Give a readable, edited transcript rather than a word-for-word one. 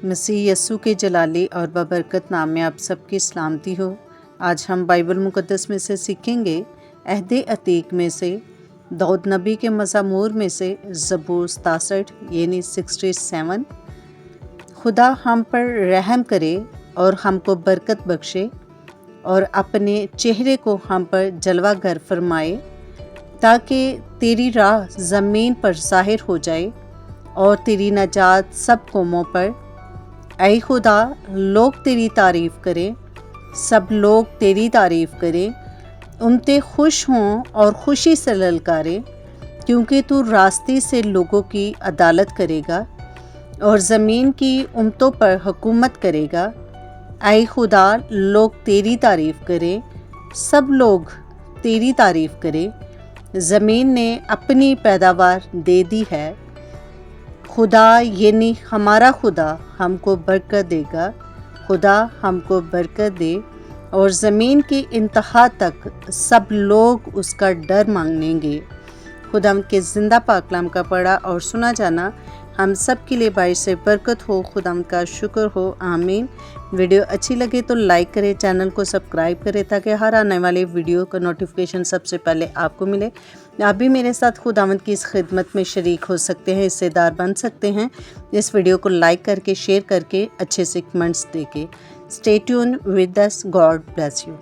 मसीह यस्सु के जलाली और बबरकत नाम में आप सबकी सलामती हो। आज हम बाइबल मुक़द्दस में से सीखेंगे अहद अतीक में से दाऊद नबी के मज़मूर में से ज़बूर 67 यानी 67। खुदा हम पर रहम करे और हमको बरकत बख्शे और अपने चेहरे को हम पर जलवागर फरमाए, ताकि तेरी राह ज़मीन पर ज़ाहिर हो जाए और तेरी नजात सब कौमों पर। ऐ खुदा, लोग तेरी तारीफ़ करें, सब लोग तेरी तारीफ़ करें, उनते खुश हों और खुशी से ललकारें, क्योंकि तू रास्ते से लोगों की अदालत करेगा और ज़मीन की उम्मतों पर हुकूमत करेगा। ऐ खुदा, लोग तेरी तारीफ़ करें, सब लोग तेरी तारीफ़ करें, ज़मीन ने अपनी पैदावार दे दी है। खुदा यानी हमारा खुदा हमको बरकत देगा। खुदा हमको बरकत दे और ज़मीन की इंतहा तक सब लोग उसका डर मांगेंगे। खुदा के ज़िंदा पाक कलाम का पढ़ा और सुना जाना हम सब के लिए बाइस से बरकत हो। खुदा का शुक्र हो, आमीन। वीडियो अच्छी लगे तो लाइक करें, चैनल को सब्सक्राइब करें, ताकि हर आने वाले वीडियो का नोटिफिकेशन सबसे पहले आपको मिले। आप भी मेरे साथ खुदावंद की इस खिदमत में शरीक हो सकते हैं, हिस्सेदार बन सकते हैं। इस वीडियो को लाइक करके, शेयर करके, अच्छे से कमेंट्स देके। Stay tune with us. God bless you.